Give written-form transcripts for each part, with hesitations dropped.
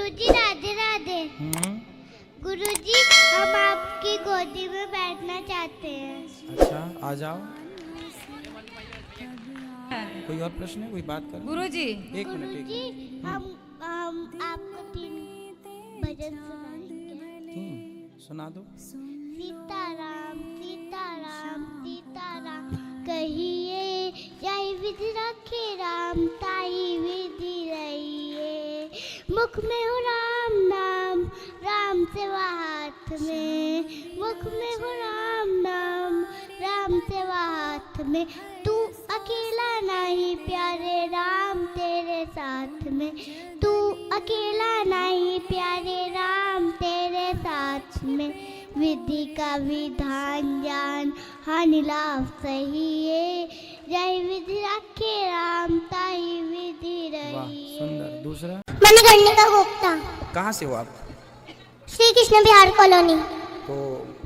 गुरुजी राधे राधे। गुरुजी हम आपकी गोदी में बैठना चाहते हैं। अच्छा आ जाओ। कोई और प्रश्न है? कोई बात कर। गुरुजी एक मिनट गुरुजी हम आपको 3 भजन सुनाएंगे। सुना दो। सीताराम सीताराम सीताराम कहिए, जय विधि रखे राम ताई विधि रहिए। मुख में हो राम नाम, राम सेवा हाथ में। मुख में हो राम नाम, राम सेवा हाथ में। तू अकेला नहीं प्यारे राम तेरे साथ में। तू अकेला नहीं प्यारे राम तेरे साथ में। विधि का विधान जान, हानि लाभ सही है। जय विधि रखे राम ताई विधि वाह रही। सुंदर। दूसरा। मनगढ़ का गुप्ता। कहाँ से हो आप? श्री कृष्ण बिहार कॉलोनी। तो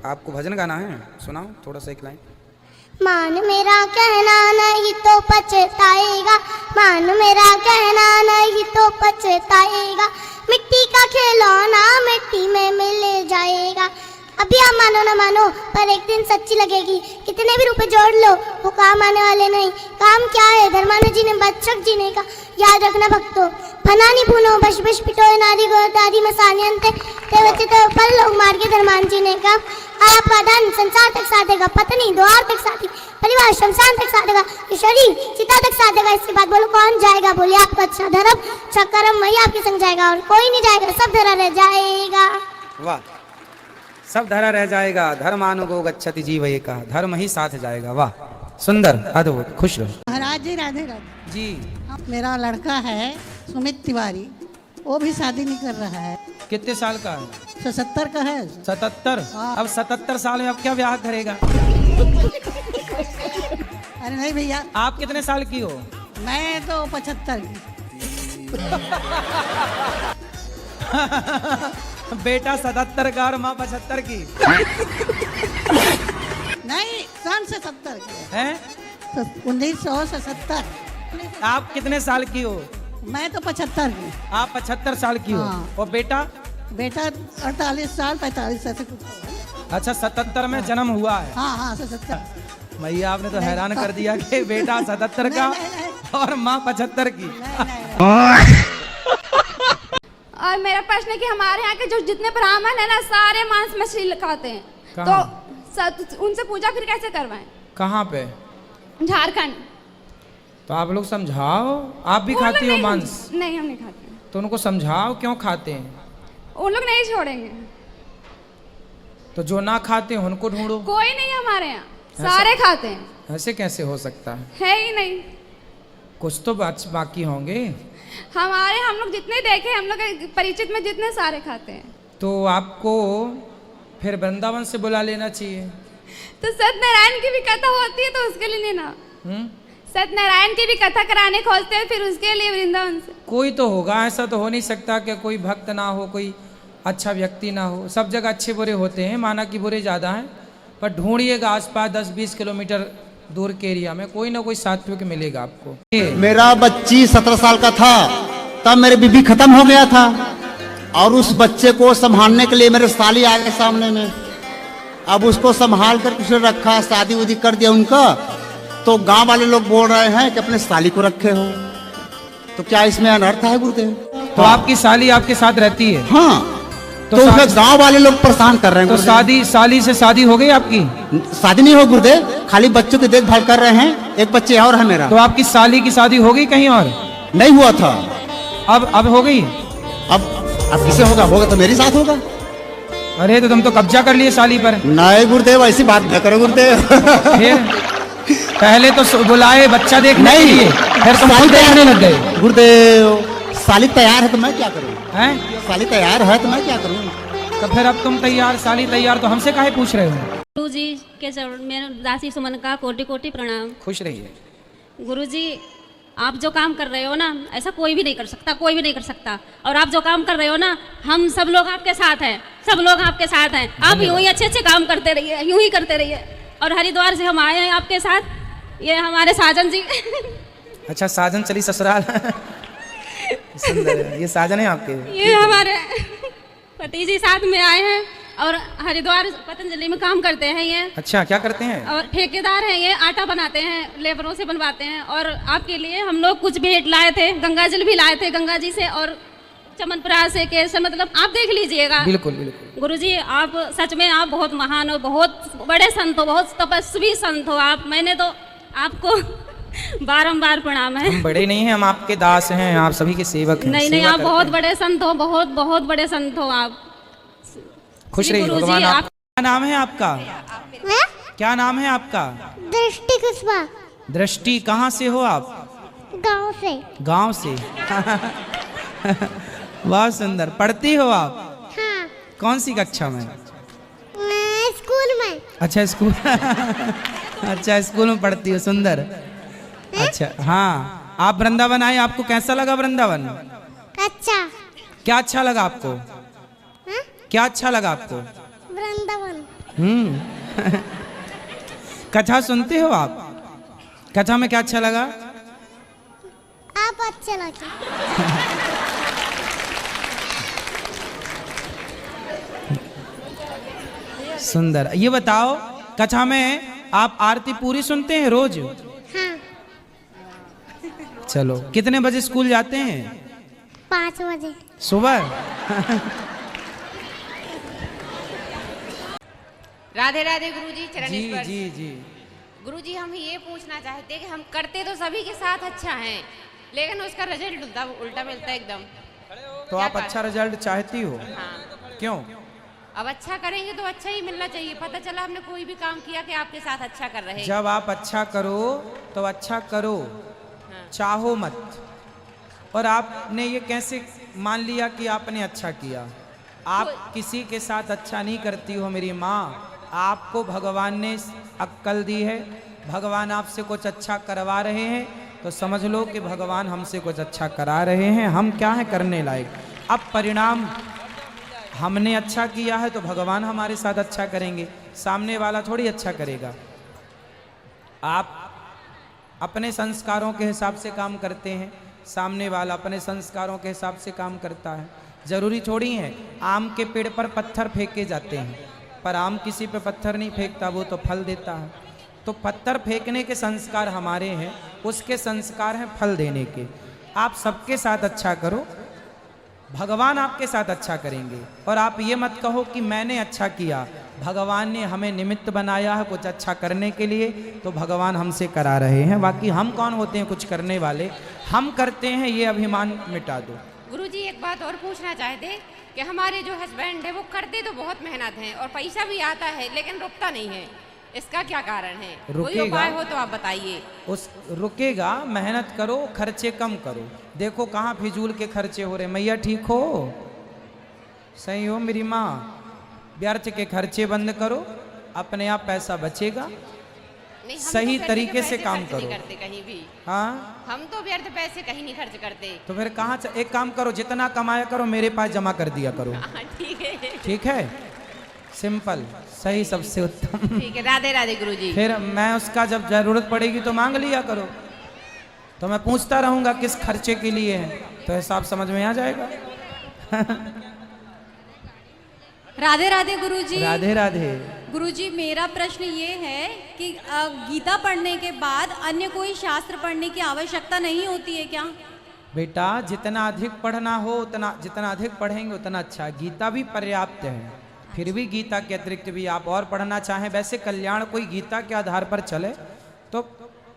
आपको भजन गाना है, सुनाओ थोड़ा सा एक लाइन। मान मेरा कहना नहीं तो पछताएगा। मान मेरा कहना नहीं तो पछताएगा। मिट्टी का खिलौना मिट्टी में मिल जाएगा। अभी आप मानो ना मानो, पर एक दिन सच्ची लगेगी। कितने भी रुपए जोड़ लो, वो काम आने वाले नहीं। काम क्या है? धर्मानु जी ने बच्चक जीने का। याद रखना भक्तों, फनानी भूनो बश बश पिटोए नारी गोदारी मसानियंते ते बच्चे तो पल लोग मार के धर्मान जीने का। आपका धन संसार तक साधेगा, पत्नी द्वार तक साथी, परिवार शमशान तक साधेगा, शरीर चिता तक साधेगा। इसके बाद बोलो कौन जाएगा? बोले आपका अच्छा धर्म अच्छा कर्म वही आपके संग जाएगा, और कोई नहीं जाएगा, सब धरा रह जाएगा। वाह, सब धरा रह जाएगा। धर्मानुगो गच्छति जीव एका, धर्म ही साथ जाएगा। वाह सुंदर, अद्भुत। खुश रहो महाराज जी। राधे राधे जी। मेरा लड़का है सुमित तिवारी, वो भी शादी नहीं कर रहा है। कितने साल का है? 77 का है। 77। हाँ। अब 77 साल में अब क्या ब्याह करेगा? अरे नहीं भैया, आप कितने साल की हो? मैं तो 75 की। बेटा 77 का और माँ 75 की नहीं, सन से 70 की हैं? 1970। आप कितने साल की हो? मैं तो 75 की। आप 75 साल की हो। हाँ। और बेटा? बेटा 48 साल 45 ऐसे कुछ। अच्छा 77 में जन्म हुआ है। हाँ हाँ 77। भैया आपने तो हैरान कर दिया कि बेटा 77 का और माँ 75 की। और मेरा प्रश्न है कि हमारे यहाँ के जो जितने ब्राह्मण है ना, सारे मांस मछली खाते हैं। तो उनसे पूजा फिर कैसे करवाएं? कहाँ पे? झारखंड। तो आप लोग समझाओ, आप भी खाती हो मांस? नहीं, हम नहीं खाते। तो उनको समझाओ क्यों खाते हैं। उन लोग नहीं छोड़ेंगे। तो जो ना खाते हैं उनको ढूंढो। कोई नहीं हमारे यहाँ, सारे खाते हैं। ऐसे कैसे हो सकता है ही नहीं। कुछ तो बाकी होंगे। हम लोग जितने देखे, हम लोग परिचित में जितने सारे खाते हैं। तो आपको फिर वृंदावन से बुला लेना चाहिए। तो सत्यनारायण की भी कथा होती है, तो उसके लिए लेना। सत्यनारायण की भी कथा कराने खोजते हैं, फिर उसके लिए वृंदावन से। कोई तो होगा, ऐसा तो हो नहीं सकता कि कोई भक्त ना हो, कोई अच्छा व्यक्ति ना हो। सब जगह अच्छे बुरे होते हैं, माना कि बुरे ज़्यादा हैं, पर ढूंढिएगा आसपास 10-20 किलोमीटर दूर के एरिया में कोई ना कोई सात्विक मिलेगा आपको। मेरा बच्ची 17 साल का था तब मेरी बीबी खत्म हो गया था, और उस बच्चे को संभालने के लिए मेरे साली आ गए सामने में। अब उसको संभाल कर किसी ने रखा, शादी उदी कर दिया उनका। तो गांव वाले लोग बोल रहे हैं कि अपने साली को रखे हो, तो क्या इसमें अनर्थ है गुरुदेव? तो आपकी साली आपके साथ रहती है? हाँ। तो उसमें गांव वाले लोग परेशान कर रहे हैं। तो साली से शादी हो गई आपकी? शादी नहीं हो गुरुदेव, खाली बच्चों की देखभाल कर रहे हैं। एक बच्चे और है मेरा। तो आपकी साली की शादी हो गई कहीं और? नहीं हुआ था। अब हो गई? अब किसे होगा? होगा तो मेरे साथ होगा। अरे तो तुम तो कब्जा कर लिए साली पर। नहीं गुरुदेव, ऐसी बात न करो गुरुदेव। फिर पहले तो बुलाए बच्चा देखने के लिए, फिर तुम खुद देखने लग गए। गुरुदेव साली तैयार है तो मैं क्या करूं? हैं? साली तैयार है तो मैं क्या करूं? तो फिर अब तुम तैयार, साली तैयार, तो हमसे काहे पूछ रहे हो? गुरु जी के चरण में दासी सुमन का कोटि कोटि प्रणाम। खुश रहिए। गुरु जी, आप जो काम कर रहे हो ना, ऐसा कोई भी नहीं कर सकता, कोई भी नहीं कर सकता। और आप जो काम कर रहे हो ना, हम सब लोग आपके साथ हैं, सब लोग आपके साथ हैं। आप यूं ही अच्छे अच्छे काम करते रहिए, यूं ही करते रहिए। और हरिद्वार से हम आए हैं आपके साथ, ये हमारे साजन जी। अच्छा साजन चली ससुराल। सुंदर है। ये साजन है आपके? ये हमारे पति जी साथ में आए हैं और हरिद्वार पतंजलि में काम करते हैं ये। अच्छा, क्या करते हैं? और ठेकेदार हैं ये, आटा बनाते हैं, लेबरों से बनवाते हैं। और आपके लिए हम लोग कुछ भेंट लाए थे, गंगा जल भी लाए थे गंगा जी से और चमनपुरा से, केसर, मतलब आप देख लीजिएगा। बिल्कुल बिल्कुल। गुरुजी आप सच में आप बहुत महान हो, बहुत बड़े संत हो, बहुत तपस्वी संत हो आप। मैंने तो आपको बारंबार प्रणाम है। हम बड़े नहीं हैं, हम आपके दास हैं, आप सभी के सेवक हैं। नहीं, आप बहुत बड़े संत हो, बहुत बहुत बड़े संत हो आप। खुश रहिए गुरुजी, भगवान। आप क्या नाम है आपका? क्या नाम है आपका? दृष्टि कुशवाहा, दृष्टि। कहाँ से हो आप? गांव से। गांव से। बहुत सुंदर। पढ़ती हो आप? हाँ। कौन सी कक्षा में? स्कूल में। अच्छा, स्कूल। अच्छा, स्कूल में पढ़ती हो, सुंदर। अच्छा, हाँ। आप वृंदावन आए, आपको कैसा लगा वृंदावन? अच्छा। क्या अच्छा लगा आपको? हाँ? क्या अच्छा लगा आपको? वृंदावन। कथा सुनते हो आप? कथा में क्या अच्छा लगा? आप अच्छे लगे। सुंदर। ये बताओ, कथा में आप आरती पूरी सुनते हैं रोज? हाँ। चलो, कितने बजे स्कूल जाते हैं? 5 बजे सुबह। राधे राधे गुरुजी, चरण जी स्पर्श। जी जी। गुरुजी, हम ये पूछना चाहते हैं कि हम करते तो सभी के साथ अच्छा है, लेकिन उसका रिजल्ट उल्टा मिलता है एकदम। तो आप अच्छा रिजल्ट चाहती हो? हाँ। क्यों? अब अच्छा करेंगे तो अच्छा ही मिलना चाहिए। पता चला हमने कोई भी काम किया कि आपके साथ अच्छा कर रहे हैं। जब आप अच्छा करो तो अच्छा करो, चाहो मत। और आपने ये कैसे मान लिया कि आपने अच्छा किया? आप किसी के साथ अच्छा नहीं करती हो मेरी माँ। आपको भगवान ने अक्ल दी है, भगवान आपसे कुछ अच्छा करवा रहे हैं, तो समझ लो कि भगवान हमसे कुछ अच्छा करा रहे हैं। हम क्या है करने लायक। अब परिणाम, हमने अच्छा किया है तो भगवान हमारे साथ अच्छा करेंगे, सामने वाला थोड़ी अच्छा करेगा। आप अपने संस्कारों के हिसाब से काम करते हैं, सामने वाला अपने संस्कारों के हिसाब से काम करता है। जरूरी थोड़ी है आम के पेड़ पर पत्थर फेंके जाते हैं, पर आम किसी पे पत्थर नहीं फेंकता, वो तो फल देता है। तो पत्थर फेंकने के संस्कार हमारे हैं, उसके संस्कार हैं फल देने के। आप सबके साथ अच्छा करो, भगवान आपके साथ अच्छा करेंगे। और आप ये मत कहो कि मैंने अच्छा किया, भगवान ने हमें निमित्त बनाया है कुछ अच्छा करने के लिए, तो भगवान हमसे करा रहे हैं। बाकी हम कौन होते हैं कुछ करने वाले? हम करते हैं, ये अभिमान मिटा दो। गुरुजी, एक बात और पूछना चाहते कि हमारे जो हस्बैंड है वो करते तो बहुत मेहनत है और पैसा भी आता है, लेकिन रुकता नहीं है, इसका क्या कारण है? कोई उपाय हो तो आप बताइए। उस रुकेगा, मेहनत करो, खर्चे कम करो। देखो कहाँ फिजूल के खर्चे हो रहे। मैया ठीक हो? सही हो मेरी माँ? व्यर्थ के खर्चे बंद करो, अपने आप पैसा बचेगा। नहीं, हम सही तो व्यर्थ तरीके के से पैसे काम खर्च नहीं करो। करते कहीं भी। हाँ, हम तो व्यर्थ पैसे कहीं नहीं खर्च करते। तो फिर कहाँ एक काम करो, जितना कमाया करो मेरे पास जमा कर दिया करो। हाँ, ठीक है। ठीक है, सिंपल, सही, सबसे उत्तम। ठीक है, राधे राधे गुरुजी। फिर मैं उसका जब जरूरत पड़ेगी तो मांग लिया करो, तो मैं पूछता रहूंगा किस खर्चे के लिए है, तो हिसाब समझ में आ जाएगा। राधे राधे गुरुजी। राधे राधे। गुरुजी, मेरा प्रश्न ये है कि गीता पढ़ने के बाद अन्य कोई शास्त्र पढ़ने की आवश्यकता नहीं होती है क्या? बेटा, जितना अधिक पढ़ना हो उतना, जितना अधिक पढ़ेंगे उतना अच्छा। गीता भी पर्याप्त है, फिर भी गीता के अतिरिक्त भी आप और पढ़ना चाहें, वैसे कल्याण कोई गीता के आधार पर चले तो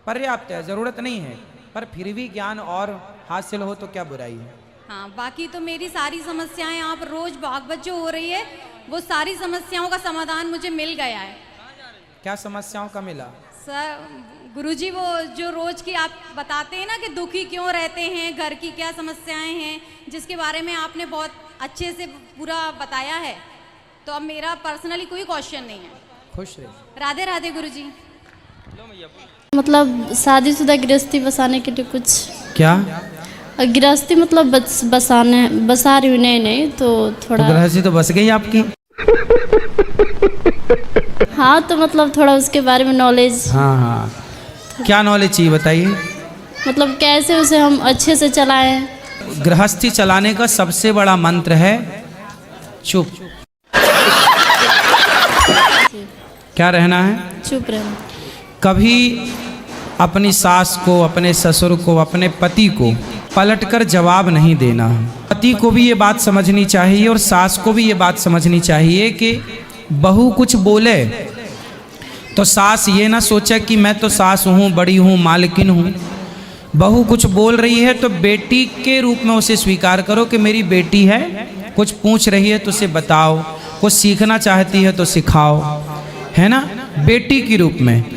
पर्याप्त है, जरूरत नहीं है, पर फिर भी ज्ञान और हासिल हो तो क्या बुराई है। हाँ, बाकी तो मेरी सारी समस्याएं, आप रोज भागवत जो हो रही है वो सारी समस्याओं का समाधान मुझे मिल गया है। क्या समस्याओं का मिला? सर गुरुजी, वो जो रोज की आप बताते हैं ना कि दुखी क्यों रहते हैं, घर की क्या समस्याएं हैं, जिसके बारे में आपने बहुत अच्छे से पूरा बताया है, तो अब मेरा पर्सनली कोई क्वेश्चन नहीं है। खुश रहे। राधे राधे गुरुजी। मतलब शादीशुदा गृहस्थी बसाने के लिए कुछ क्या? गृहस्थी मतलब बसा रही हूँ, नहीं तो थोड़ा गृहस्थी तो बस गई आपकी। हाँ, तो मतलब थोड़ा उसके बारे में नॉलेज। हाँ हाँ, क्या नॉलेज चाहिए बताइए। मतलब कैसे उसे हम अच्छे से चलाएं, गृहस्थी चलाने का सबसे बड़ा मंत्र है चुप। क्या रहना है? चुप रहना। कभी अपनी सास को, अपने ससुर को, अपने पति को पलटकर जवाब नहीं देना। पति को भी ये बात समझनी चाहिए और सास को भी ये बात समझनी चाहिए कि बहू कुछ बोले तो सास ये ना सोचे कि मैं तो सास हूँ, बड़ी हूँ, मालकिन हूँ। बहू कुछ बोल रही है तो बेटी के रूप में उसे स्वीकार करो कि मेरी बेटी है, कुछ पूछ रही है तो उसे बताओ, कुछ सीखना चाहती है तो सिखाओ, है ना, बेटी के रूप में।